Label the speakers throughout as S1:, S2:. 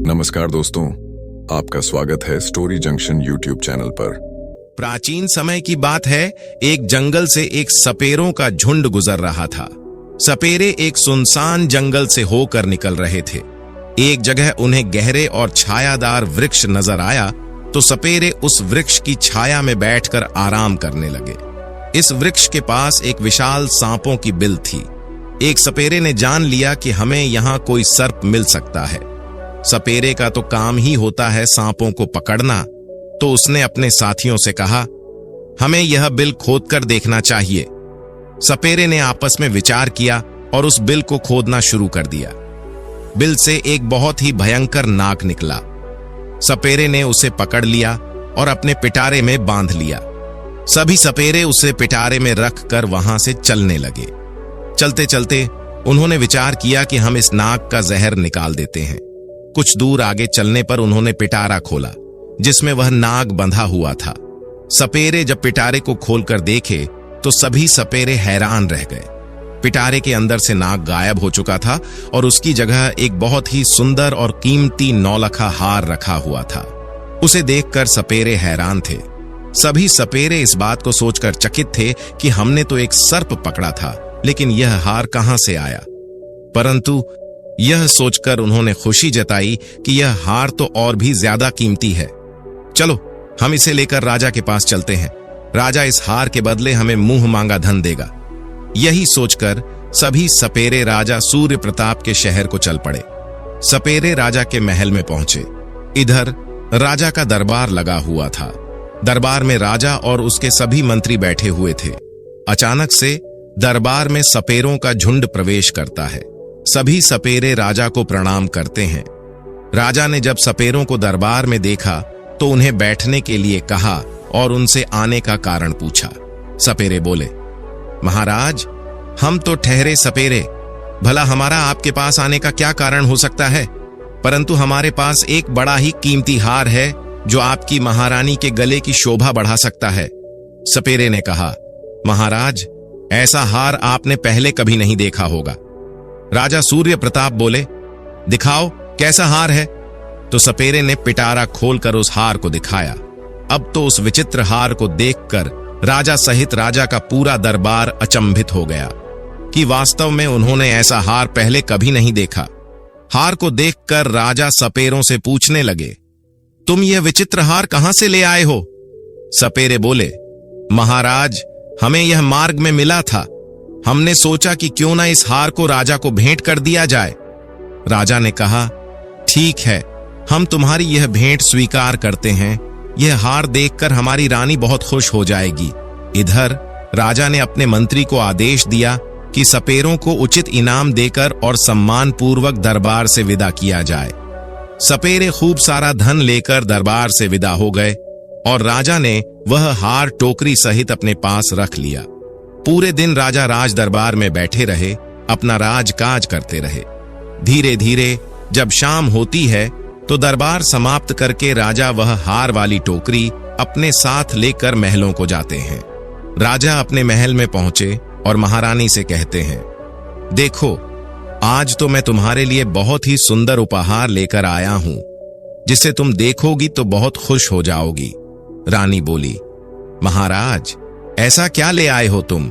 S1: नमस्कार दोस्तों, आपका स्वागत है स्टोरी जंक्शन यूट्यूब चैनल पर।
S2: प्राचीन समय की बात है। एक जंगल से एक सपेरों का झुंड गुजर रहा था। सपेरे एक सुनसान जंगल से होकर निकल रहे थे। एक जगह उन्हें गहरे और छायादार वृक्ष नजर आया तो सपेरे उस वृक्ष की छाया में बैठकर आराम करने लगे। इस वृक्ष के पास एक विशाल सांपों की बिल थी। एक सपेरे ने जान लिया कि हमें यहाँ कोई सर्प मिल सकता है। सपेरे का तो काम ही होता है सांपों को पकड़ना, तो उसने अपने साथियों से कहा, हमें यह बिल खोदकर देखना चाहिए। सपेरे ने आपस में विचार किया और उस बिल को खोदना शुरू कर दिया। बिल से एक बहुत ही भयंकर नाग निकला। सपेरे ने उसे पकड़ लिया और अपने पिटारे में बांध लिया। सभी सपेरे उसे पिटारे में रखकर वहां से चलने लगे। चलते चलते उन्होंने विचार किया कि हम इस नाग का जहर निकाल देते हैं। कुछ दूर आगे चलने पर उन्होंने पिटारा खोला जिसमें वह नाग बंधा हुआ था। सपेरे जब पिटारे को खोलकर देखे तो सभी सपेरे हैरान रह गए। पिटारे के अंदर से नाग गायब हो चुका था और उसकी जगह एक बहुत ही सुंदर और कीमती नौलखा हार रखा हुआ था। उसे देखकर सपेरे हैरान थे। सभी सपेरे इस बात को सोचकर चकित थे कि हमने तो एक सर्प पकड़ा था, लेकिन यह हार कहां से आया। परंतु यह सोचकर उन्होंने खुशी जताई कि यह हार तो और भी ज्यादा कीमती है। चलो हम इसे लेकर राजा के पास चलते हैं। राजा इस हार के बदले हमें मुंह मांगा धन देगा। यही सोचकर सभी सपेरे राजा सूर्य प्रताप के शहर को चल पड़े। सपेरे राजा के महल में पहुंचे। इधर राजा का दरबार लगा हुआ था। दरबार में राजा और उसके सभी मंत्री बैठे हुए थे। अचानक से दरबार में सपेरों का झुंड प्रवेश करता है। सभी सपेरे राजा को प्रणाम करते हैं। राजा ने जब सपेरों को दरबार में देखा तो उन्हें बैठने के लिए कहा और उनसे आने का कारण पूछा। सपेरे बोले, महाराज, हम तो ठहरे सपेरे, भला हमारा आपके पास आने का क्या कारण हो सकता है? परंतु हमारे पास एक बड़ा ही कीमती हार है जो आपकी महारानी के गले की शोभा बढ़ा सकता है। सपेरे ने कहा, महाराज, ऐसा हार आपने पहले कभी नहीं देखा होगा। राजा सूर्य प्रताप बोले, दिखाओ कैसा हार है। तो सपेरे ने पिटारा खोलकर उस हार को दिखाया। अब तो उस विचित्र हार को देखकर राजा सहित राजा का पूरा दरबार अचंभित हो गया कि वास्तव में उन्होंने ऐसा हार पहले कभी नहीं देखा। हार को देखकर राजा सपेरों से पूछने लगे, तुम यह विचित्र हार कहां से ले आए हो? सपेरे बोले, महाराज, हमें यह मार्ग में मिला था। हमने सोचा कि क्यों ना इस हार को राजा को भेंट कर दिया जाए। राजा ने कहा, ठीक है, हम तुम्हारी यह भेंट स्वीकार करते हैं। यह हार देखकर हमारी रानी बहुत खुश हो जाएगी। इधर राजा ने अपने मंत्री को आदेश दिया कि सपेरों को उचित इनाम देकर और सम्मान पूर्वक दरबार से विदा किया जाए। सपेरे खूब सारा धन लेकर दरबार से विदा हो गए और राजा ने वह हार टोकरी सहित अपने पास रख लिया। पूरे दिन राजा राज दरबार में बैठे रहे, अपना राजकाज करते रहे। धीरे धीरे जब शाम होती है तो दरबार समाप्त करके राजा वह हार वाली टोकरी अपने साथ लेकर महलों को जाते हैं। राजा अपने महल में पहुंचे और महारानी से कहते हैं, देखो, आज तो मैं तुम्हारे लिए बहुत ही सुंदर उपहार लेकर आया हूं, जिसे तुम देखोगी तो बहुत खुश हो जाओगी। रानी बोली, महाराज, ऐसा क्या ले आए हो तुम?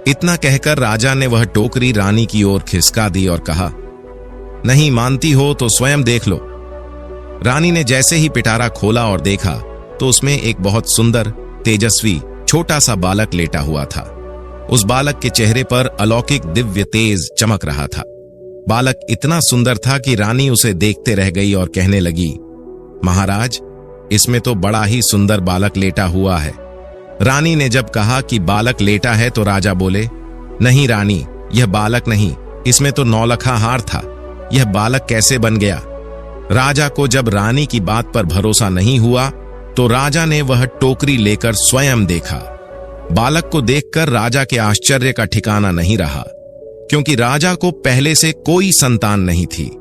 S2: इतना कहकर राजा ने वह टोकरी रानी की ओर खिसका दी और कहा, नहीं मानती हो तो स्वयं देख लो। रानी ने जैसे ही पिटारा खोला और देखा तो उसमें एक बहुत सुंदर, तेजस्वी, छोटा सा बालक लेटा हुआ था। उस बालक के चेहरे पर अलौकिक दिव्य तेज चमक रहा था। बालक इतना सुंदर था कि रानी उसे देखते रह गई और कहने लगी, महाराज, इसमें तो बड़ा ही सुंदर बालक लेटा हुआ है। रानी ने जब कहा कि बालक लेटा है तो राजा बोले, नहीं रानी, यह बालक नहीं, इसमें तो नौलखा हार था। यह बालक कैसे बन गया? राजा को जब रानी की बात पर भरोसा नहीं हुआ तो राजा ने वह टोकरी लेकर स्वयं देखा। बालक को देखकर राजा के आश्चर्य का ठिकाना नहीं रहा, क्योंकि राजा को पहले से कोई संतान नहीं थी।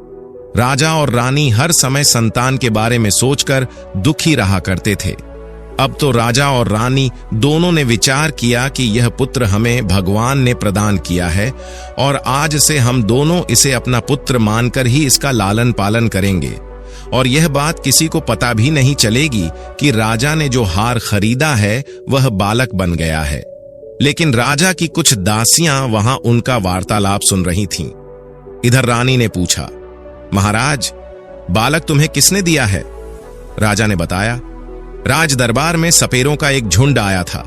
S2: राजा और रानी हर समय संतान के बारे में सोचकर दुखी रहा करते थे। अब तो राजा और रानी दोनों ने विचार किया कि यह पुत्र हमें भगवान ने प्रदान किया है और आज से हम दोनों इसे अपना पुत्र मानकर ही इसका लालन पालन करेंगे। और यह बात किसी को पता भी नहीं चलेगी कि राजा ने जो हार खरीदा है वह बालक बन गया है। लेकिन राजा की कुछ दासियां वहां उनका वार्तालाप सुन रही थीं। इधर रानी ने पूछा, महाराज, बालक तुम्हें किसने दिया है? राजा ने बताया, राज दरबार में सपेरों का एक झुंड आया था।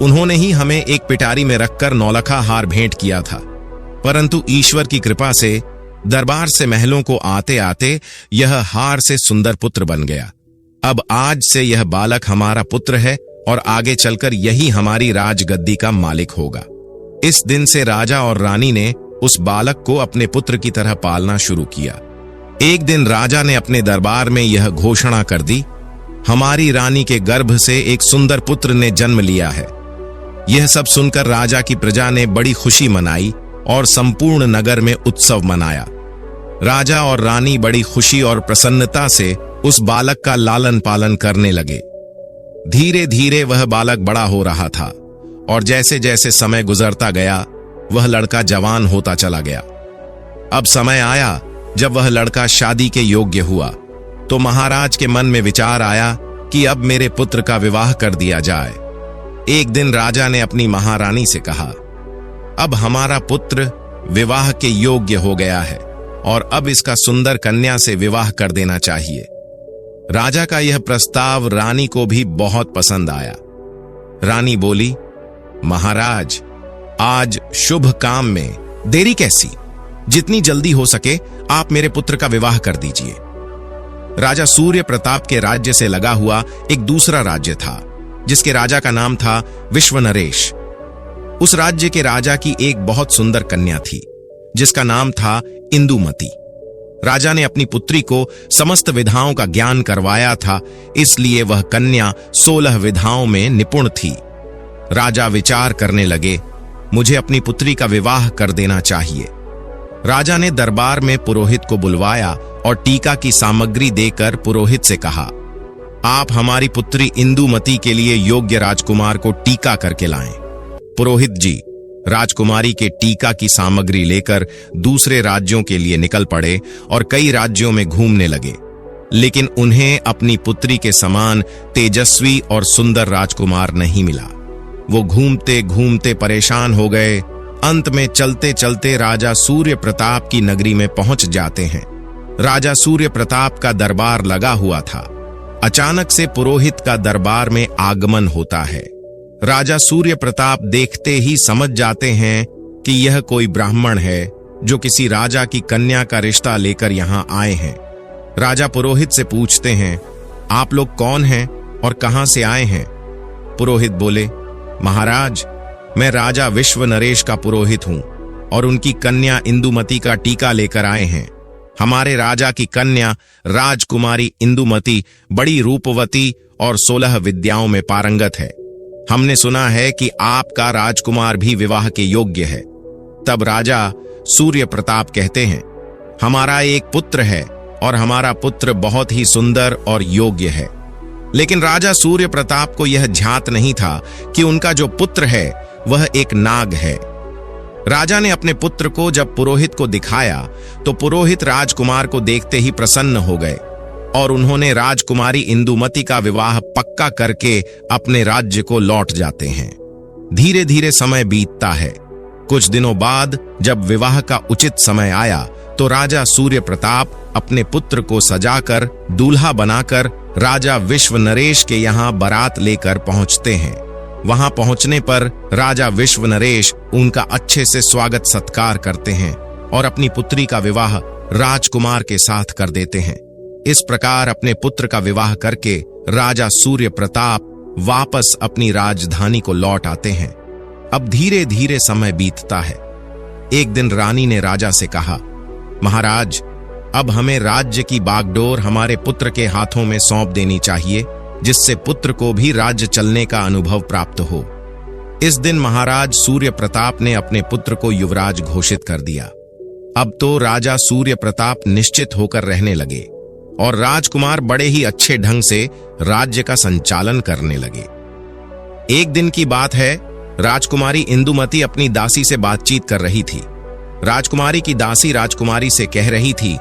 S2: उन्होंने ही हमें एक पिटारी में रखकर नौलखा हार भेंट किया था, परंतु ईश्वर की कृपा से दरबार से महलों को आते आते यह हार से सुंदर पुत्र बन गया। अब आज से यह बालक हमारा पुत्र है और आगे चलकर यही हमारी राजगद्दी का मालिक होगा। इस दिन से राजा और रानी ने उस बालक को अपने पुत्र की तरह पालना शुरू किया। एक दिन राजा ने अपने दरबार में यह घोषणा कर दी, हमारी रानी के गर्भ से एक सुंदर पुत्र ने जन्म लिया है। यह सब सुनकर राजा की प्रजा ने बड़ी खुशी मनाई और संपूर्ण नगर में उत्सव मनाया। राजा और रानी बड़ी खुशी और प्रसन्नता से उस बालक का लालन पालन करने लगे। धीरे धीरे वह बालक बड़ा हो रहा था और जैसे जैसे समय गुजरता गया वह लड़का जवान होता चला गया। अब समय आया जब वह लड़का शादी के योग्य हुआ तो महाराज के मन में विचार आया कि अब मेरे पुत्र का विवाह कर दिया जाए। एक दिन राजा ने अपनी महारानी से कहा, अब हमारा पुत्र विवाह के योग्य हो गया है और अब इसका सुंदर कन्या से विवाह कर देना चाहिए। राजा का यह प्रस्ताव रानी को भी बहुत पसंद आया। रानी बोली, महाराज, आज शुभ काम में देरी कैसी? जितनी जल्दी हो सके आप मेरे पुत्र का विवाह कर दीजिए। राजा सूर्य प्रताप के राज्य से लगा हुआ एक दूसरा राज्य था जिसके राजा का नाम था विश्वनरेश। उस राज्य के राजा की एक बहुत सुंदर कन्या थी जिसका नाम था इंदुमती। राजा ने अपनी पुत्री को समस्त विधाओं का ज्ञान करवाया था, इसलिए वह कन्या 16 विधाओं में निपुण थी। राजा विचार करने लगे, मुझे अपनी पुत्री का विवाह कर देना चाहिए। राजा ने दरबार में पुरोहित को बुलवाया और टीका की सामग्री देकर पुरोहित से कहा, आप हमारी पुत्री इंदुमती के लिए योग्य राजकुमार को टीका करके लाएं। पुरोहित जी राजकुमारी के टीका की सामग्री लेकर दूसरे राज्यों के लिए निकल पड़े और कई राज्यों में घूमने लगे, लेकिन उन्हें अपनी पुत्री के समान तेजस्वी और सुंदर राजकुमार नहीं मिला। वो घूमते घूमते परेशान हो गए। अंत में चलते चलते राजा सूर्य प्रताप की नगरी में पहुंच जाते हैं। राजा सूर्य प्रताप का दरबार लगा हुआ था। अचानक से पुरोहित का दरबार में आगमन होता है। राजा सूर्य प्रताप देखते ही समझ जाते हैं कि यह कोई ब्राह्मण है जो किसी राजा की कन्या का रिश्ता लेकर यहां आए हैं। राजा पुरोहित से पूछते हैं, आप लोग कौन हैं और कहां से आए हैं? पुरोहित बोले, महाराज, मैं राजा विश्वनरेश का पुरोहित हूं और उनकी कन्या इंदुमती का टीका लेकर आए हैं। हमारे राजा की कन्या राजकुमारी इंदुमती बड़ी रूपवती और 16 विद्याओं में पारंगत है। हमने सुना है कि आपका राजकुमार भी विवाह के योग्य है। तब राजा सूर्य प्रताप कहते हैं, हमारा एक पुत्र है और हमारा पुत्र बहुत ही सुंदर और योग्य है। लेकिन राजा सूर्य प्रताप को यह ध्यात नहीं था कि उनका जो पुत्र है वह एक नाग है। राजा ने अपने पुत्र को जब पुरोहित को दिखाया तो पुरोहित राजकुमार को देखते ही प्रसन्न हो गए और उन्होंने राजकुमारी इंदुमती का विवाह पक्का करके अपने राज्य को लौट जाते हैं। धीरे धीरे समय बीतता है। कुछ दिनों बाद जब विवाह का उचित समय आया तो राजा सूर्य प्रताप अपने पुत्र को सजाकर दूल्हा बनाकर राजा विश्वनरेश के यहाँ बारात लेकर पहुंचते हैं। वहां पहुंचने पर राजा विश्वनरेश उनका अच्छे से स्वागत सत्कार करते हैं और अपनी पुत्री का विवाह राजकुमार के साथ कर देते हैं। इस प्रकार अपने पुत्र का विवाह करके राजा सूर्य प्रताप वापस अपनी राजधानी को लौट आते हैं। अब धीरे धीरे समय बीतता है। एक दिन रानी ने राजा से कहा, महाराज, अब हमें राज्य की बागडोर हमारे पुत्र के हाथों में सौंप देनी चाहिए, जिससे पुत्र को भी राज्य चलने का अनुभव प्राप्त हो। इस दिन महाराज सूर्य प्रताप ने अपने पुत्र को युवराज घोषित कर दिया। अब तो राजा सूर्य प्रताप निश्चित होकर रहने लगे और राजकुमार बड़े ही अच्छे ढंग से राज्य का संचालन करने लगे। एक दिन की बात है, राजकुमारी इंदुमती अपनी दासी से बातचीत कर रही थी। राजकुमारी की दासी राजकुमारी से कह रही थी,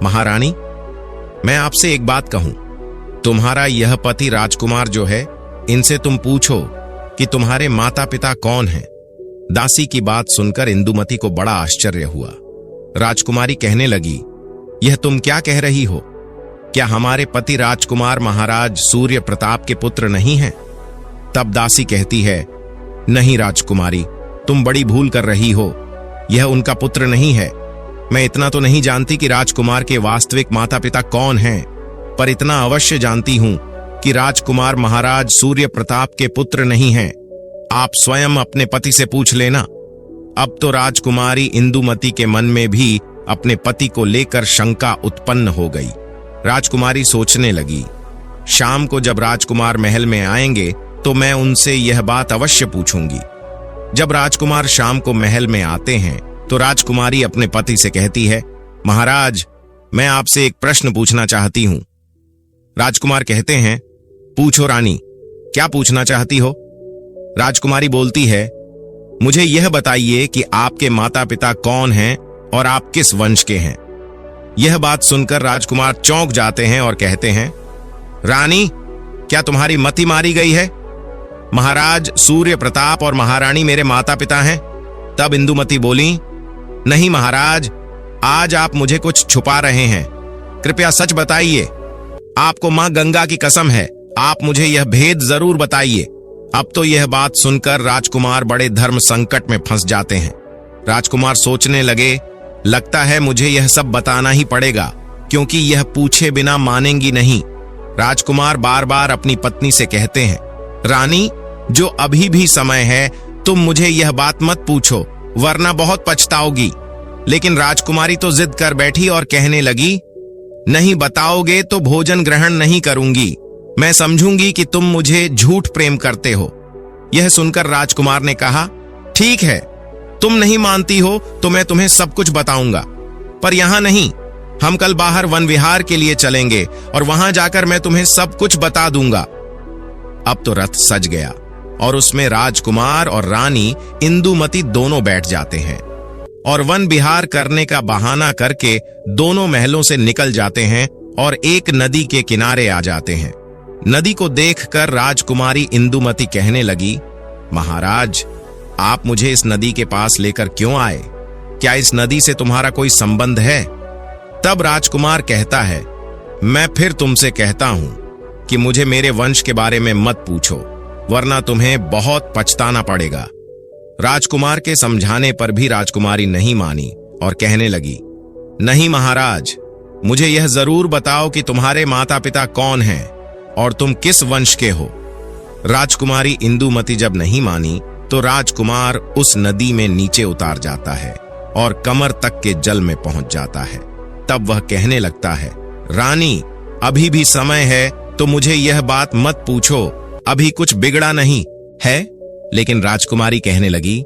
S2: महारानी, मैं आपसे एक बात कहूं, तुम्हारा यह पति राजकुमार जो है, इनसे तुम पूछो कि तुम्हारे माता पिता कौन हैं। दासी की बात सुनकर इंदुमती को बड़ा आश्चर्य हुआ। राजकुमारी कहने लगी, यह तुम क्या कह रही हो? क्या हमारे पति राजकुमार महाराज सूर्य प्रताप के पुत्र नहीं हैं? तब दासी कहती है, नहीं राजकुमारी, तुम बड़ी भूल कर रही हो, यह उनका पुत्र नहीं है। मैं इतना तो नहीं जानती कि राजकुमार के वास्तविक माता पिता कौन हैं, पर इतना अवश्य जानती हूं कि राजकुमार महाराज सूर्य प्रताप के पुत्र नहीं हैं। आप स्वयं अपने पति से पूछ लेना। अब तो राजकुमारी इंदुमती के मन में भी अपने पति को लेकर शंका उत्पन्न हो गई। राजकुमारी सोचने लगी, शाम को जब राजकुमार महल में आएंगे तो मैं उनसे यह बात अवश्य पूछूंगी। जब राजकुमार शाम को महल में आते हैं तो राजकुमारी अपने पति से कहती है, महाराज, मैं आपसे एक प्रश्न पूछना चाहती हूं। राजकुमार कहते हैं, पूछो रानी, क्या पूछना चाहती हो? राजकुमारी बोलती है, मुझे यह बताइए कि आपके माता पिता कौन हैं और आप किस वंश के हैं। यह बात सुनकर राजकुमार चौंक जाते हैं और कहते हैं, रानी, क्या तुम्हारी मति मारी गई है? महाराज सूर्य प्रताप और महारानी मेरे माता पिता हैं। तब इंदुमती बोली, नहीं महाराज, आज आप मुझे कुछ छुपा रहे हैं, कृपया सच बताइए। आपको मां गंगा की कसम है, आप मुझे यह भेद जरूर बताइए। अब तो यह बात सुनकर राजकुमार बड़े धर्म संकट में फंस जाते हैं। राजकुमार सोचने लगे, लगता है मुझे यह सब बताना ही पड़ेगा, क्योंकि यह पूछे बिना मानेंगी नहीं। राजकुमार बार बार अपनी पत्नी से कहते हैं, रानी, जो अभी भी समय है, तुम मुझे यह बात मत पूछो, वरना बहुत पछताओगी। लेकिन राजकुमारी तो जिद कर बैठी और कहने लगी, नहीं बताओगे तो भोजन ग्रहण नहीं करूंगी। मैं समझूंगी कि तुम मुझे झूठ प्रेम करते हो। यह सुनकर राजकुमार ने कहा, ठीक है, तुम नहीं मानती हो तो मैं तुम्हें सब कुछ बताऊंगा, पर यहां नहीं। हम कल बाहर वन विहार के लिए चलेंगे और वहां जाकर मैं तुम्हें सब कुछ बता दूंगा। अब तो रथ सज गया और उसमें राजकुमार और रानी इंदुमती दोनों बैठ जाते हैं और वन विहार करने का बहाना करके दोनों महलों से निकल जाते हैं और एक नदी के किनारे आ जाते हैं। नदी को देखकर राजकुमारी इंदुमती कहने लगी, महाराज, आप मुझे इस नदी के पास लेकर क्यों आए? क्या इस नदी से तुम्हारा कोई संबंध है? तब राजकुमार कहता है, मैं फिर तुमसे कहता हूं कि मुझे मेरे वंश के बारे में मत पूछो, वरना तुम्हें बहुत पछताना पड़ेगा। राजकुमार के समझाने पर भी राजकुमारी नहीं मानी और कहने लगी, नहीं महाराज, मुझे यह जरूर बताओ कि तुम्हारे माता पिता कौन हैं और तुम किस वंश के हो। राजकुमारी इंदुमती जब नहीं मानी तो राजकुमार उस नदी में नीचे उतार जाता है और कमर तक के जल में पहुंच जाता है। तब वह कहने लगता है, रानी, अभी भी समय है तो मुझे यह बात मत पूछो, अभी कुछ बिगड़ा नहीं है। लेकिन राजकुमारी कहने लगी,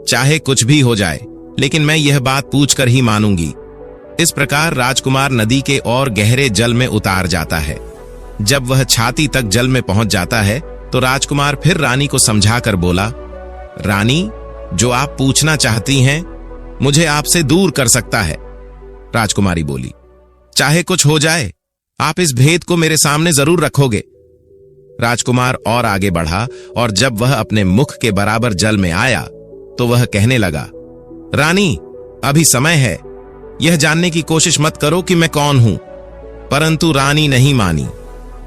S2: चाहे कुछ भी हो जाए, लेकिन मैं यह बात पूछकर ही मानूंगी। इस प्रकार राजकुमार नदी के और गहरे जल में उतार जाता है। जब वह छाती तक जल में पहुंच जाता है तो राजकुमार फिर रानी को समझाकर बोला, रानी, जो आप पूछना चाहती हैं मुझे आपसे दूर कर सकता है। राजकुमारी बोली, चाहे कुछ हो जाए, आप इस भेद को मेरे सामने जरूर रखोगे। राजकुमार और आगे बढ़ा और जब वह अपने मुख के बराबर जल में आया तो वह कहने लगा, रानी, अभी समय है, यह जानने की कोशिश मत करो कि मैं कौन हूं। परंतु रानी नहीं मानी।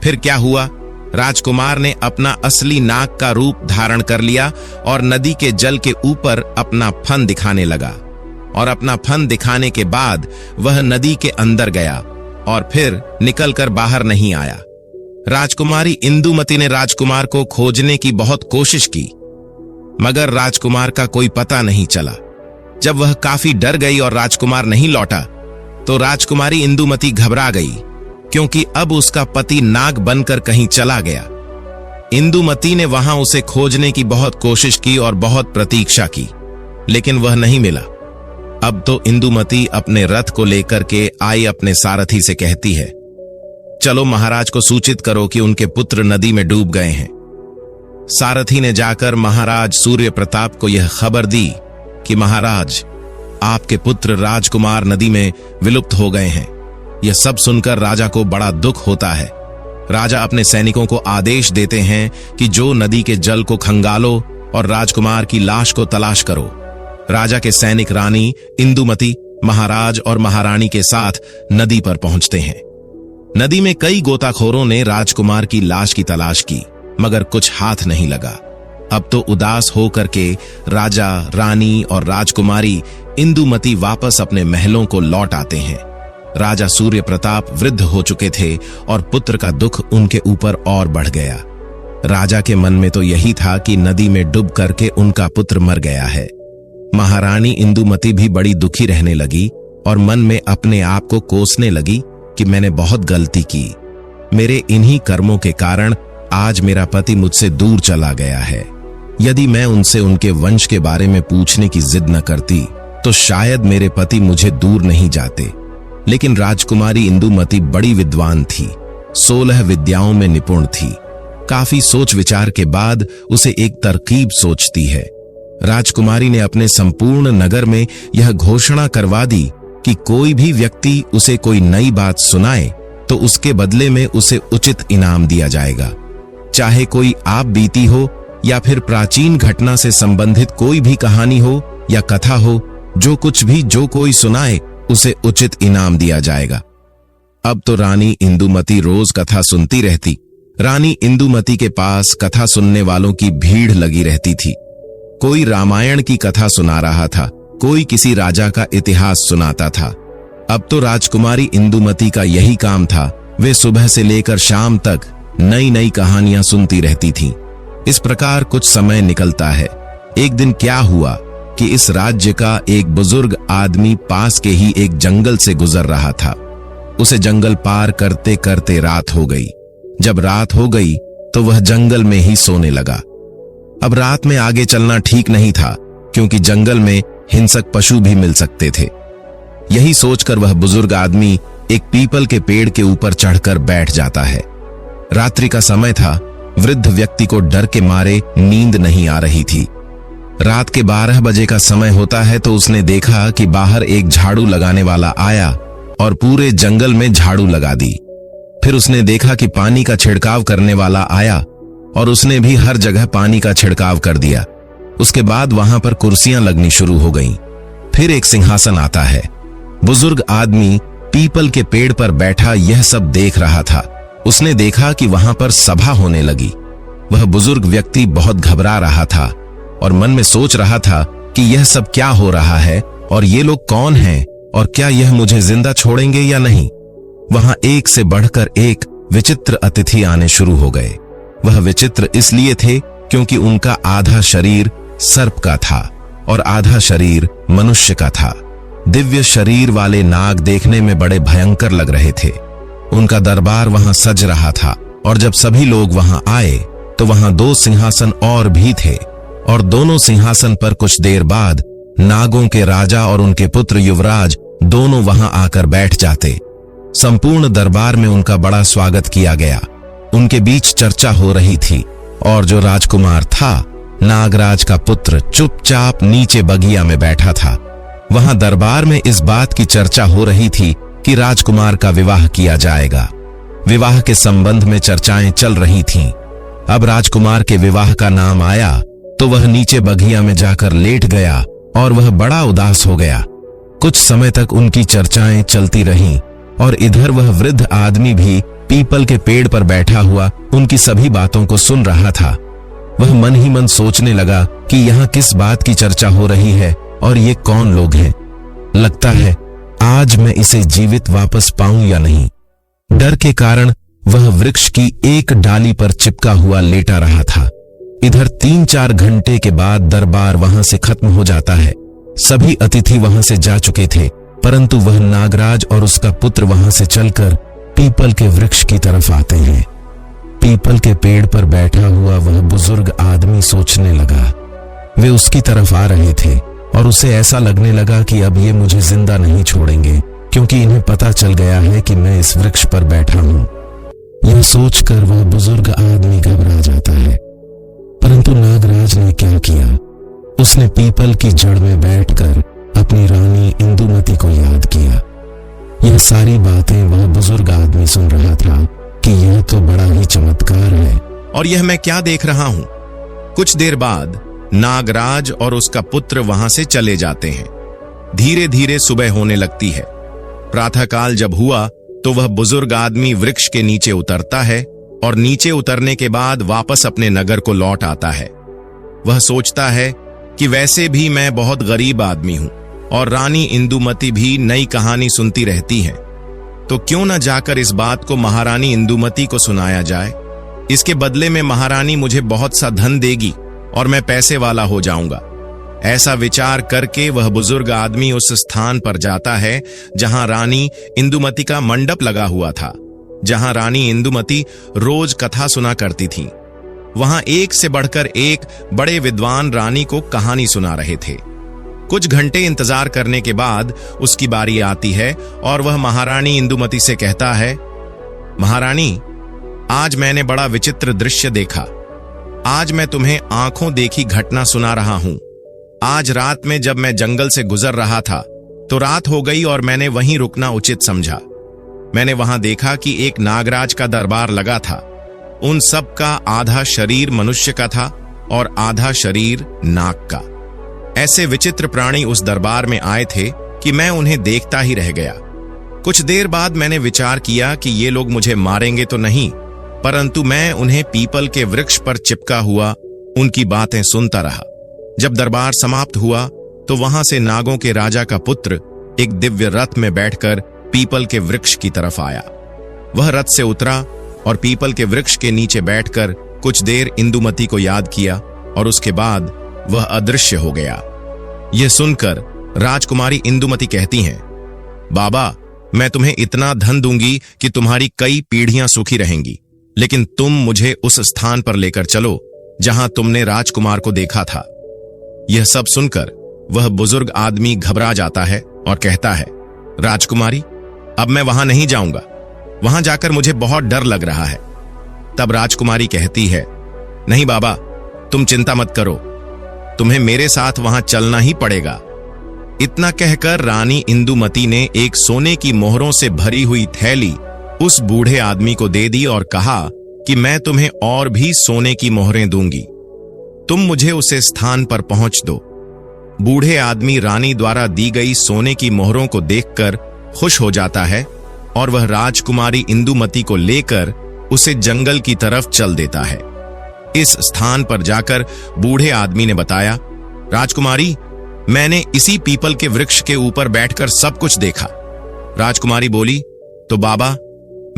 S2: फिर क्या हुआ? राजकुमार ने अपना असली नाग का रूप धारण कर लिया और नदी के जल के ऊपर अपना फन दिखाने लगा और अपना फन दिखाने के बाद वह नदी के अंदर गया और फिर निकलकर बाहर नहीं आया। राजकुमारी इंदुमती ने राजकुमार को खोजने की बहुत कोशिश की, मगर राजकुमार का कोई पता नहीं चला। जब वह काफी डर गई और राजकुमार नहीं लौटा तो राजकुमारी इंदुमती घबरा गई, क्योंकि अब उसका पति नाग बनकर कहीं चला गया। इंदुमती ने वहां उसे खोजने की बहुत कोशिश की और बहुत प्रतीक्षा की, लेकिन वह नहीं मिला। अब तो इंदुमती अपने रथ को लेकर के आई अपने सारथी से कहती है, चलो महाराज को सूचित करो कि उनके पुत्र नदी में डूब गए हैं। सारथी ने जाकर महाराज सूर्य प्रताप को यह खबर दी कि महाराज, आपके पुत्र राजकुमार नदी में विलुप्त हो गए हैं। यह सब सुनकर राजा को बड़ा दुख होता है। राजा अपने सैनिकों को आदेश देते हैं कि जो नदी के जल को खंगालो और राजकुमार की लाश को तलाश करो। राजा के सैनिक रानी इंदुमती, महाराज और महारानी के साथ नदी पर पहुंचते हैं। नदी में कई गोताखोरों ने राजकुमार की लाश की तलाश की, मगर कुछ हाथ नहीं लगा। अब तो उदास होकर के राजा, रानी और राजकुमारी इंदुमती वापस अपने महलों को लौट आते हैं। राजा सूर्य प्रताप वृद्ध हो चुके थे और पुत्र का दुख उनके ऊपर और बढ़ गया। राजा के मन में तो यही था कि नदी में डूब करके उनका पुत्र मर गया है। महारानी इंदुमती भी बड़ी दुखी रहने लगी और मन में अपने आप को कोसने लगी कि मैंने बहुत गलती की। मेरे इन्हीं कर्मों के कारण आज मेरा पति मुझसे दूर चला गया है। यदि मैं उनसे उनके वंश के बारे में पूछने की जिद न करती तो शायद मेरे पति मुझे दूर नहीं जाते। लेकिन राजकुमारी इंदुमती बड़ी विद्वान थी, 16 विद्याओं में निपुण थी। काफी सोच विचार के बाद उसे एक तरकीब सोचती है। राजकुमारी ने अपने संपूर्ण नगर में यह घोषणा करवा दी कि कोई भी व्यक्ति उसे कोई नई बात सुनाए तो उसके बदले में उसे उचित इनाम दिया जाएगा। चाहे कोई आप बीती हो या फिर प्राचीन घटना से संबंधित कोई भी कहानी हो या कथा हो, जो कुछ भी जो कोई सुनाए उसे उचित इनाम दिया जाएगा। अब तो रानी इंदुमती रोज कथा सुनती रहती। रानी इंदुमती के पास कथा सुनने वालों की भीड़ लगी रहती थी। कोई रामायण की कथा सुना रहा था, कोई किसी राजा का इतिहास सुनाता था। अब तो राजकुमारी इंदुमती का यही काम था। वे सुबह से लेकर शाम तक नई नई कहानियां सुनती रहती थीं। इस प्रकार कुछ समय निकलता है। एक दिन क्या हुआ कि इस राज्य का एक बुजुर्ग आदमी पास के ही एक जंगल से गुजर रहा था। उसे जंगल पार करते करते रात हो गई। जब रात हो गई तो वह जंगल में ही सोने लगा। अब रात में आगे चलना ठीक नहीं था, क्योंकि जंगल में हिंसक पशु भी मिल सकते थे। यही सोचकर वह बुजुर्ग आदमी एक पीपल के पेड़ के ऊपर चढ़कर बैठ जाता है। रात्रि का समय था। वृद्ध व्यक्ति को डर के मारे नींद नहीं आ रही थी। रात के 12 बजे का समय होता है तो उसने देखा कि बाहर एक झाड़ू लगाने वाला आया और पूरे जंगल में झाड़ू लगा दी। फिर उसने देखा कि पानी का छिड़काव करने वाला आया और उसने भी हर जगह पानी का छिड़काव कर दिया। उसके बाद वहां पर कुर्सियां लगनी शुरू हो गईं। फिर एक सिंहासन आता है। बुजुर्ग आदमी पीपल के पेड़ पर बैठा यह सब देख रहा था। उसने देखा कि वहां पर सभा होने लगी। वह बुजुर्ग व्यक्ति बहुत घबरा रहा था और मन में सोच रहा था कि यह सब क्या हो रहा है और ये लोग कौन हैं और क्या यह मुझे जिंदा छोड़ेंगे या नहीं। वहां एक से बढ़कर एक विचित्र अतिथि आने शुरू हो गए। वह विचित्र इसलिए थे क्योंकि उनका आधा शरीर सर्प का था और आधा शरीर मनुष्य का था। दिव्य शरीर वाले नाग देखने में बड़े भयंकर लग रहे थे। उनका दरबार वहां सज रहा था और जब सभी लोग वहां आए तो वहां 2 सिंहासन और भी थे और दोनों सिंहासन पर कुछ देर बाद नागों के राजा और उनके पुत्र युवराज दोनों वहां आकर बैठ जाते। संपूर्ण दरबार में उनका बड़ा स्वागत किया गया। उनके बीच चर्चा हो रही थी और जो राजकुमार था, नागराज का पुत्र, चुपचाप नीचे बगिया में बैठा था। वहां दरबार में इस बात की चर्चा हो रही थी कि राजकुमार का विवाह किया जाएगा। विवाह के संबंध में चर्चाएं चल रही थीं। अब राजकुमार के विवाह का नाम आया तो वह नीचे बगिया में जाकर लेट गया और वह बड़ा उदास हो गया। कुछ समय तक उनकी चर्चाएं चलती रहीं और इधर वह वृद्ध आदमी भी पीपल के पेड़ पर बैठा हुआ उनकी सभी बातों को सुन रहा था। वह मन ही मन सोचने लगा कि यहाँ किस बात की चर्चा हो रही है और ये कौन लोग हैं। लगता है आज मैं इसे जीवित वापस पाऊं या नहीं। डर के कारण वह वृक्ष की एक डाली पर चिपका हुआ लेटा रहा था। इधर 3-4 घंटे के बाद दरबार वहां से खत्म हो जाता है। सभी अतिथि वहां से जा चुके थे, परंतु वह नागराज और उसका पुत्र वहां से चलकर पीपल के वृक्ष की तरफ आते हैं। पीपल के पेड़ पर बैठा हुआ वह बुजुर्ग आदमी सोचने लगा। वे उसकी तरफ आ रहे थे और उसे ऐसा लगने लगा कि अब ये मुझे जिंदा नहीं छोड़ेंगे, क्योंकि इन्हें पता चल गया है कि मैं इस वृक्ष पर बैठा हूं। यह सोचकर वह बुजुर्ग आदमी घबरा जाता है। परंतु नागराज ने क्या किया, उसने पीपल की जड़ में बैठकर अपनी रानी इंदुमती को याद किया।
S3: यह सारी बातें वह बुजुर्ग आदमी सुन रहा था कि यह तो बड़ा ही चमत्कार है।
S2: और यह मैं क्या देख रहा हूं? कुछ देर बाद नागराज और उसका पुत्र वहां से चले जाते हैं। धीरे धीरे सुबह होने लगती है। प्रातःकाल जब हुआ तो वह बुजुर्ग आदमी वृक्ष के नीचे उतरता है और नीचे उतरने के बाद वापस अपने नगर को लौट आता है। वह सोचता है कि वैसे भी मैं बहुत गरीब आदमी हूं और रानी इंदुमती भी नई कहानी सुनती रहती है, तो क्यों न जाकर इस बात को महारानी इंदुमती को सुनाया जाए। इसके बदले में महारानी मुझे बहुत सा धन देगी और मैं पैसे वाला हो जाऊंगा। ऐसा विचार करके वह बुजुर्ग आदमी उस स्थान पर जाता है जहां रानी इंदुमती का मंडप लगा हुआ था, जहां रानी इंदुमती रोज कथा सुना करती थी। वहां एक से बढ़कर एक बड़े विद्वान रानी को कहानी सुना रहे थे। कुछ घंटे इंतजार करने के बाद उसकी बारी आती है और वह महारानी इंदुमती से कहता है, महारानी, आज मैंने बड़ा विचित्र दृश्य देखा। आज मैं तुम्हें आंखों देखी घटना सुना रहा हूं। आज रात में जब मैं जंगल से गुजर रहा था तो रात हो गई और मैंने वहीं रुकना उचित समझा। मैंने वहां देखा कि एक नागराज का दरबार लगा था। उन सब का आधा शरीर मनुष्य का था और आधा शरीर नाग का। ऐसे विचित्र प्राणी उस दरबार में आए थे कि मैं उन्हें देखता ही रह गया। कुछ देर बाद मैंने विचार किया कि ये लोग मुझे मारेंगे तो नहीं, परंतु मैं उन्हें पीपल के वृक्ष पर चिपका हुआ उनकी बातें सुनता रहा। जब दरबार समाप्त हुआ तो वहां से नागों के राजा का पुत्र एक दिव्य रथ में बैठकर पीपल के वृक्ष की तरफ आया। वह रथ से उतरा और पीपल के वृक्ष के नीचे बैठकर कुछ देर इंदुमती को याद किया और उसके बाद वह अदृश्य हो गया। यह सुनकर राजकुमारी इंदुमती कहती हैं, बाबा, मैं तुम्हें इतना धन दूंगी कि तुम्हारी कई पीढ़ियां सुखी रहेंगी, लेकिन तुम मुझे उस स्थान पर लेकर चलो जहां तुमने राजकुमार को देखा था। यह सब सुनकर वह बुजुर्ग आदमी घबरा जाता है और कहता है, राजकुमारी, अब मैं वहां नहीं जाऊंगा। वहां जाकर मुझे बहुत डर लग रहा है। तब राजकुमारी कहती है, नहीं बाबा, तुम चिंता मत करो, तुम्हें मेरे साथ वहां चलना ही पड़ेगा। इतना कहकर रानी इंदुमती ने एक सोने की मोहरों से भरी हुई थैली उस बूढ़े आदमी को दे दी और कहा कि मैं तुम्हें और भी सोने की मोहरें दूंगी, तुम मुझे उसे स्थान पर पहुंच दो। बूढ़े आदमी रानी द्वारा दी गई सोने की मोहरों को देखकर खुश हो जाता है और वह राजकुमारी इंदुमती को लेकर उसे जंगल की तरफ चल देता है। इस स्थान पर जाकर बूढ़े आदमी ने बताया, राजकुमारी, मैंने इसी पीपल के वृक्ष के ऊपर बैठकर सब कुछ देखा। राजकुमारी बोली, तो बाबा,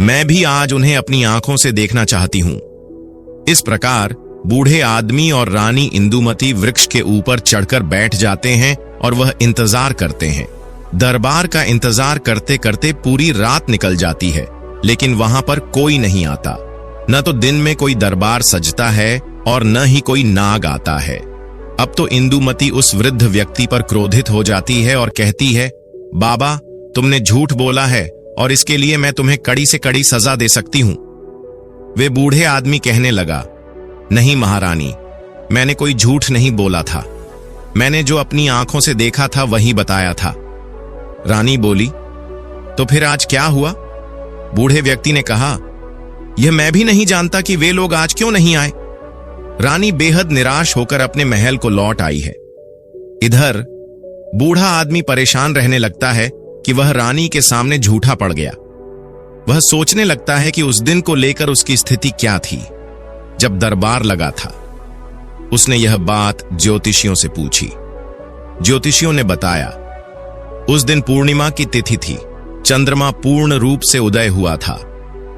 S2: मैं भी आज उन्हें अपनी आंखों से देखना चाहती हूं। इस प्रकार बूढ़े आदमी और रानी इंदुमती वृक्ष के ऊपर चढ़कर बैठ जाते हैं और वह इंतजार करते हैं। दरबार का इंतजार करते करते पूरी रात निकल जाती है, लेकिन वहां पर कोई नहीं आता। न तो दिन में कोई दरबार सजता है और न ही कोई नाग आता है। अब तो इंदुमती उस वृद्ध व्यक्ति पर क्रोधित हो जाती है और कहती है, बाबा, तुमने झूठ बोला है और इसके लिए मैं तुम्हें कड़ी से कड़ी सजा दे सकती हूं। वे बूढ़े आदमी कहने लगा, नहीं महारानी, मैंने कोई झूठ नहीं बोला था। मैंने जो अपनी आंखों से देखा था वही बताया था। रानी बोली, तो फिर आज क्या हुआ? बूढ़े व्यक्ति ने कहा, यह मैं भी नहीं जानता कि वे लोग आज क्यों नहीं आए। रानी बेहद निराश होकर अपने महल को लौट आई है। इधर बूढ़ा आदमी परेशान रहने लगता है कि वह रानी के सामने झूठा पड़ गया। वह सोचने लगता है कि उस दिन को लेकर उसकी स्थिति क्या थी जब दरबार लगा था। उसने यह बात ज्योतिषियों से पूछी। ज्योतिषियों ने बताया, उस दिन पूर्णिमा की तिथि थी, चंद्रमा पूर्ण रूप से उदय हुआ था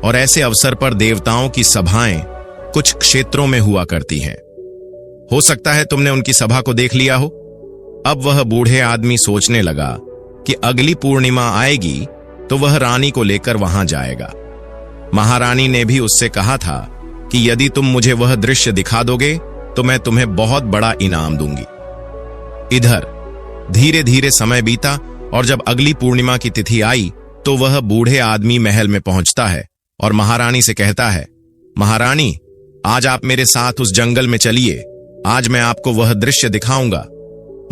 S2: और ऐसे अवसर पर देवताओं की सभाएं कुछ क्षेत्रों में हुआ करती हैं। हो सकता है तुमने उनकी सभा को देख लिया हो। अब वह बूढ़े आदमी सोचने लगा कि अगली पूर्णिमा आएगी तो वह रानी को लेकर वहां जाएगा। महारानी ने भी उससे कहा था कि यदि तुम मुझे वह दृश्य दिखा दोगे तो मैं तुम्हें बहुत बड़ा इनाम दूंगी। इधर धीरे धीरे समय बीता और जब अगली पूर्णिमा की तिथि आई तो वह बूढ़े आदमी महल में पहुंचता है और महारानी से कहता है, महारानी, आज आप मेरे साथ उस जंगल में चलिए, आज मैं आपको वह दृश्य दिखाऊंगा।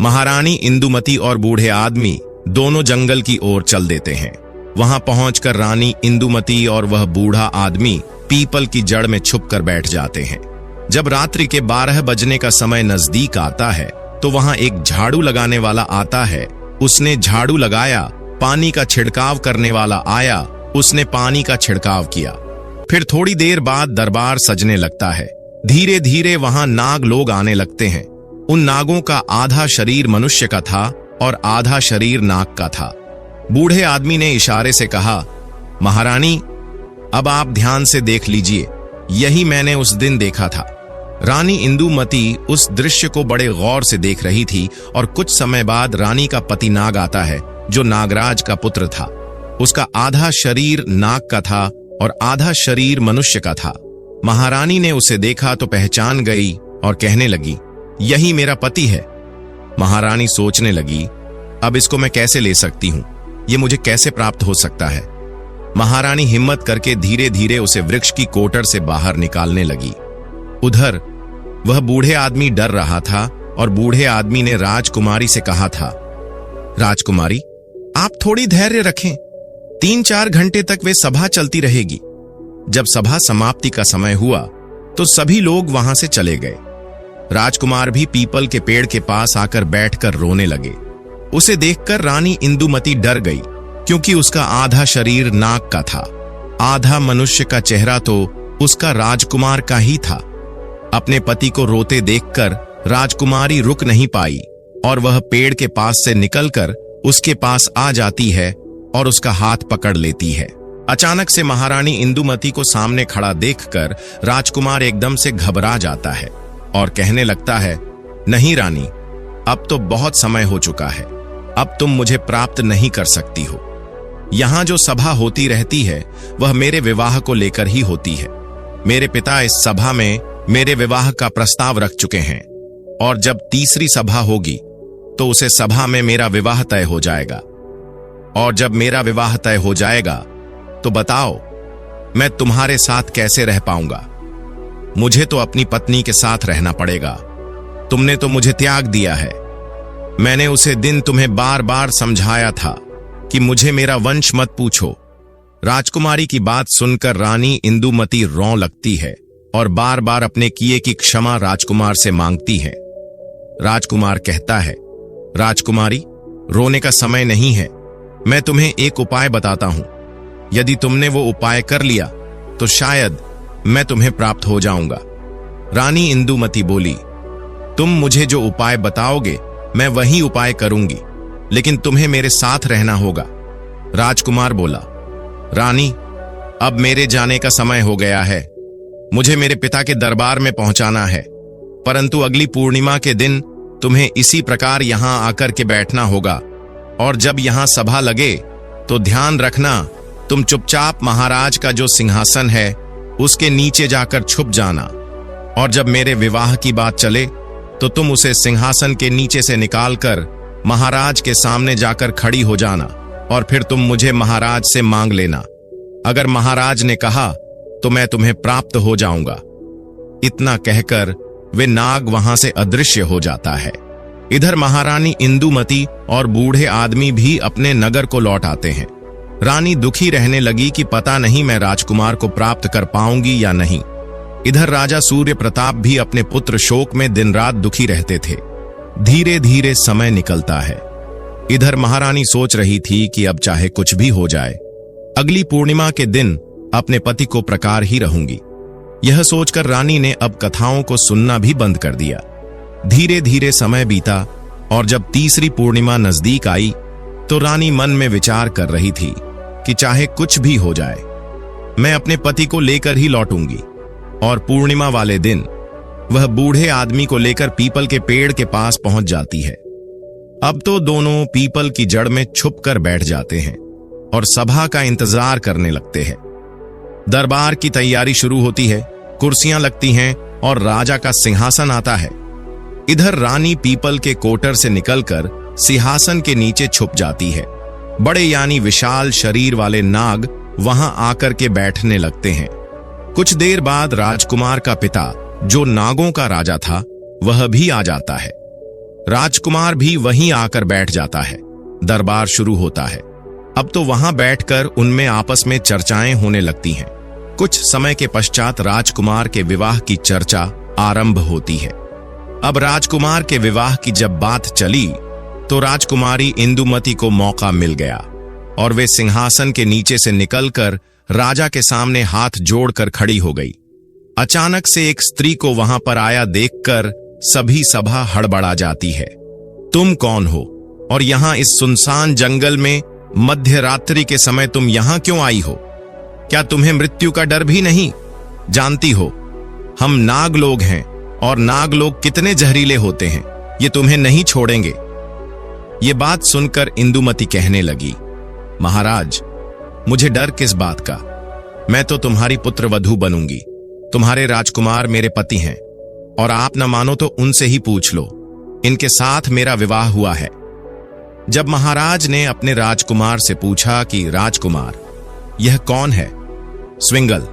S2: महारानी इंदुमती और बूढ़े आदमी दोनों जंगल की ओर चल देते हैं। वहां पहुंचकर रानी इंदुमती और वह बूढ़ा आदमी पीपल की जड़ में छुपकर बैठ जाते हैं। जब रात्रि के 12 बजने का समय नजदीक आता है तो वहां एक झाड़ू लगाने वाला आता है। उसने झाड़ू लगाया, पानी का छिड़काव करने वाला आया, उसने पानी का छिड़काव किया। फिर थोड़ी देर बाद दरबार सजने लगता है। धीरे धीरे वहां नाग लोग आने लगते हैं। उन नागों का आधा शरीर मनुष्य का था और आधा शरीर नाग का था। बूढ़े आदमी ने इशारे से कहा, महारानी, अब आप ध्यान से देख लीजिए, यही मैंने उस दिन देखा था। रानी इंदुमती उस दृश्य को बड़े गौर से देख रही थी और कुछ समय बाद रानी का पति नाग आता है, जो नागराज का पुत्र था। उसका आधा शरीर नाग का था और आधा शरीर मनुष्य का था। महारानी ने उसे देखा तो पहचान गई और कहने लगी, यही मेरा पति है। महारानी सोचने लगी, अब इसको मैं कैसे ले सकती हूं, ये मुझे कैसे प्राप्त हो सकता है। महारानी हिम्मत करके धीरे धीरे उसे वृक्ष की कोटर से बाहर निकालने लगी। उधर वह बूढ़े आदमी डर रहा था और बूढ़े आदमी ने राजकुमारी से कहा था, राजकुमारी, आप थोड़ी धैर्य रखें, 3-4 घंटे तक वे सभा चलती रहेगी। जब सभा समाप्ति का समय हुआ तो सभी लोग वहां से चले गए। राजकुमार भी पीपल के पेड़ के पास आकर बैठकर रोने लगे। उसे देखकर रानी इंदुमती डर गई, क्योंकि उसका आधा शरीर नाग का था, आधा मनुष्य का चेहरा तो उसका राजकुमार का ही था। अपने पति को रोते देखकर राजकुमारी रुक नहीं पाई और वह पेड़ के पास से निकलकर उसके पास आ जाती है और उसका हाथ पकड़ लेती है। अचानक से महारानी इंदुमती को सामने खड़ा देखकर राजकुमार एकदम से घबरा जाता है और कहने लगता है, नहीं रानी, अब तो बहुत समय हो चुका है, अब तुम मुझे प्राप्त नहीं कर सकती हो। यहां जो सभा होती रहती है वह मेरे विवाह को लेकर ही होती है। मेरे पिता इस सभा में मेरे विवाह का प्रस्ताव रख चुके हैं और जब तीसरी सभा होगी तो उसे सभा में मेरा विवाह तय हो जाएगा। और जब मेरा विवाह तय हो जाएगा तो बताओ, मैं तुम्हारे साथ कैसे रह पाऊंगा? मुझे तो अपनी पत्नी के साथ रहना पड़ेगा। तुमने तो मुझे त्याग दिया है। मैंने उसे दिन तुम्हें बार बार समझाया था कि मुझे मेरा वंश मत पूछो। राजकुमारी की बात सुनकर रानी इंदुमती रोने लगती है और बार बार अपने किए की क्षमा राजकुमार से मांगती है। राजकुमार कहता है, राजकुमारी, रोने का समय नहीं है, मैं तुम्हें एक उपाय बताता हूं। यदि तुमने वो उपाय कर लिया तो शायद मैं तुम्हें प्राप्त हो जाऊंगा। रानी इंदुमती बोली, तुम मुझे जो उपाय बताओगे मैं वही उपाय करूंगी, लेकिन तुम्हें मेरे साथ रहना होगा। राजकुमार बोला, रानी, अब मेरे जाने का समय हो गया है, मुझे मेरे पिता के दरबार में पहुंचाना है, परंतु अगली पूर्णिमा के दिन तुम्हें इसी प्रकार यहां आकर के बैठना होगा और जब यहां सभा लगे तो ध्यान रखना, तुम चुपचाप महाराज का जो सिंहासन है उसके नीचे जाकर छुप जाना और जब मेरे विवाह की बात चले तो तुम उसे सिंहासन के नीचे से निकालकर महाराज के सामने जाकर खड़ी हो जाना और फिर तुम मुझे महाराज से मांग लेना। अगर महाराज ने कहा तो मैं तुम्हें प्राप्त हो जाऊंगा। इतना कहकर वे नाग वहां से अदृश्य हो जाता है। इधर महारानी इंदुमती और बूढ़े आदमी भी अपने नगर को लौट आते हैं। रानी दुखी रहने लगी कि पता नहीं मैं राजकुमार को प्राप्त कर पाऊंगी या नहीं। इधर राजा सूर्य प्रताप भी अपने पुत्र शोक में दिन रात दुखी रहते थे। धीरे धीरे समय निकलता है। इधर महारानी सोच रही थी कि अब चाहे कुछ भी हो जाए, अगली पूर्णिमा के दिन अपने पति को प्रकार ही रहूंगी। यह सोचकर रानी ने अब कथाओं को सुनना भी बंद कर दिया। धीरे धीरे समय बीता और जब तीसरी पूर्णिमा नजदीक आई तो रानी मन में विचार कर रही थी कि चाहे कुछ भी हो जाए, मैं अपने पति को लेकर ही लौटूंगी। और पूर्णिमा वाले दिन वह बूढ़े आदमी को लेकर पीपल के पेड़ के पास पहुंच जाती है। अब तो दोनों पीपल की जड़ में छुप कर बैठ जाते हैं और सभा का इंतजार करने लगते हैं। दरबार की तैयारी शुरू होती है, कुर्सियां लगती हैं और राजा का सिंहासन आता है। इधर रानी पीपल के कोटर से निकलकर सिंहासन के नीचे छुप जाती है। बड़े यानी विशाल शरीर वाले नाग वहां आकर के बैठने लगते हैं। कुछ देर बाद राजकुमार का पिता, जो नागों का राजा था, वह भी आ जाता है। राजकुमार भी वहीं आकर बैठ जाता है। दरबार शुरू होता है। अब तो वहां बैठकर उनमें आपस में चर्चाएं होने लगती हैं। कुछ समय के पश्चात राजकुमार के विवाह की चर्चा आरंभ होती है। अब राजकुमार के विवाह की जब बात चली तो राजकुमारी इंदुमती को मौका मिल गया और वे सिंहासन के नीचे से निकलकर राजा के सामने हाथ जोड़कर खड़ी हो गई। अचानक से एक स्त्री को वहां पर आया देखकर सभी सभा हड़बड़ा जाती है। तुम कौन हो और यहां इस सुनसान जंगल में मध्य रात्रि के समय तुम यहां क्यों आई हो? क्या तुम्हें मृत्यु का डर भी नहीं? जानती हो हम नाग लोग हैं और नाग लोग कितने जहरीले होते हैं, ये तुम्हें नहीं छोड़ेंगे। ये बात सुनकर इंदुमती कहने लगी, महाराज, मुझे डर किस बात का? मैं तो तुम्हारी पुत्र वधू बनूंगी। तुम्हारे राजकुमार मेरे पति हैं और आप न मानो तो उनसे ही पूछ लो, इनके साथ मेरा विवाह हुआ है। जब महाराज ने अपने राजकुमार से पूछा कि राजकुमार, यह कौन है? स्विंगल।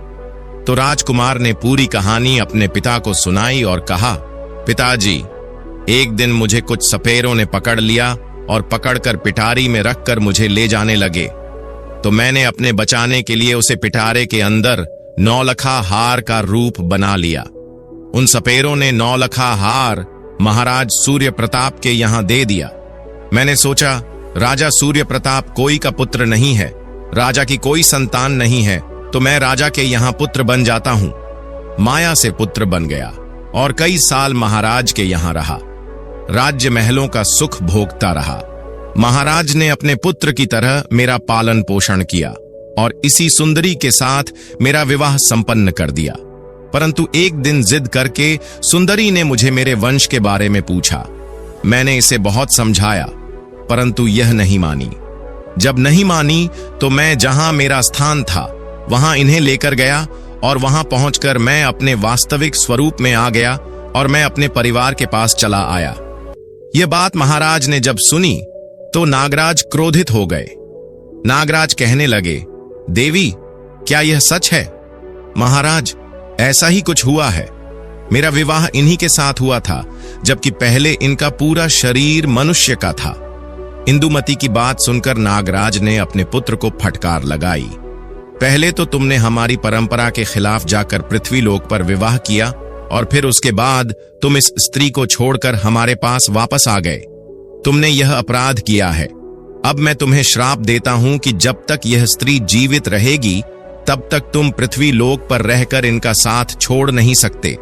S2: तो राजकुमार ने पूरी कहानी अपने पिता को सुनाई और कहा, पिताजी, एक दिन मुझे कुछ सपेरों ने पकड़ लिया और पकड़कर पिटारी में रखकर मुझे ले जाने लगे। तो मैंने अपने बचाने के लिए उसे पिटारे के अंदर नौलखा हार का रूप बना लिया। उन सपेरों ने नौलखा हार महाराज सूर्य प्रताप के यहां दे दिया। मैंने सोचा राजा सूर्य प्रताप कोई का पुत्र नहीं है, राजा की कोई संतान नहीं है, तो मैं राजा के यहां पुत्र बन जाता हूं। माया से पुत्र बन गया और कई साल महाराज के यहां रहा। राज्य महलों का सुख भोगता रहा। महाराज ने अपने पुत्र की तरह मेरा पालन पोषण किया और इसी सुंदरी के साथ मेरा विवाह संपन्न कर दिया। परंतु एक दिन जिद करके सुंदरी ने मुझे मेरे वंश के बारे में पूछा। मैंने इसे बहुत समझाया, परंतु यह नहीं मानी। जब नहीं मानी तो मैं जहां मेरा स्थान था वहां इन्हें लेकर गया और वहां पहुंचकर मैं अपने वास्तविक स्वरूप में आ गया और मैं अपने परिवार के पास चला आया। यह बात महाराज ने जब सुनी तो नागराज क्रोधित हो गए। नागराज कहने लगे, देवी, क्या यह सच है? महाराज, ऐसा ही कुछ हुआ है। मेरा विवाह इन्हीं के साथ हुआ था, जबकि पहले इनका पूरा शरीर मनुष्य का था। इंदुमती की बात सुनकर नागराज ने अपने पुत्र को फटकार लगाई। पहले तो तुमने हमारी परंपरा के खिलाफ जाकर पृथ्वी लोक पर विवाह किया और फिर उसके बाद तुम इस स्त्री को छोड़कर हमारे पास वापस आ गए। तुमने यह अपराध किया है। अब मैं तुम्हें श्राप देता हूं कि जब तक यह स्त्री जीवित रहेगी तब तक तुम पृथ्वी लोक पर रहकर इनका साथ छोड़ नहीं सकते।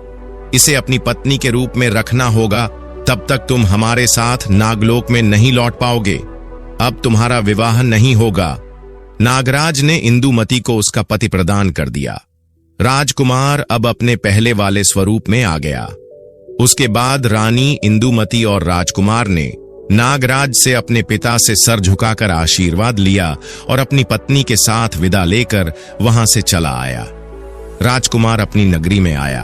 S2: इसे अपनी पत्नी के रूप में रखना होगा, तब तक तुम हमारे साथ नागलोक में नहीं लौट पाओगे। अब तुम्हारा विवाह नहीं होगा। नागराज ने इंदुमती को उसका पति प्रदान कर दिया। राजकुमार अब अपने पहले वाले स्वरूप में आ गया। उसके बाद रानी इंदुमती और राजकुमार ने नागराज से अपने पिता से सर झुकाकर आशीर्वाद लिया और अपनी पत्नी के साथ विदा लेकर वहां से चला आया। राजकुमार अपनी नगरी में आया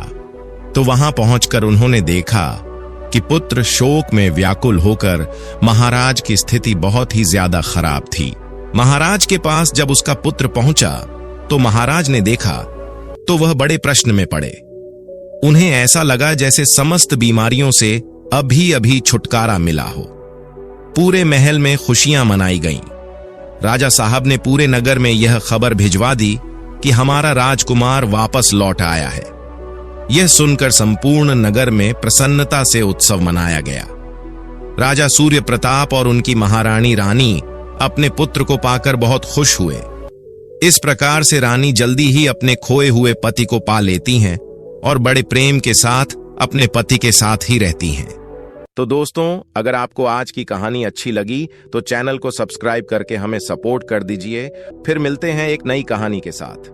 S2: तो वहां पहुंचकर उन्होंने देखा कि पुत्र शोक में व्याकुल होकर महाराज की स्थिति बहुत ही ज्यादा खराब थी। महाराज के पास जब उसका पुत्र पहुंचा तो महाराज ने देखा तो वह बड़े प्रश्न में पड़े। उन्हें ऐसा लगा जैसे समस्त बीमारियों से अभी अभी छुटकारा मिला हो। पूरे महल में खुशियां मनाई गईं। राजा साहब ने पूरे नगर में यह खबर भिजवा दी कि हमारा राजकुमार वापस लौट आया है। यह सुनकर संपूर्ण नगर में प्रसन्नता से उत्सव मनाया गया। राजा सूर्य प्रताप और उनकी महारानी रानी अपने पुत्र को पाकर बहुत खुश हुए। इस प्रकार से रानी जल्दी ही अपने खोए हुए पति को पा लेती हैं और बड़े प्रेम के साथ अपने पति के साथ ही रहती हैं। तो दोस्तों, अगर आपको आज की कहानी अच्छी लगी तो चैनल को सब्सक्राइब करके हमें सपोर्ट कर दीजिए। फिर मिलते हैं एक नई कहानी के साथ।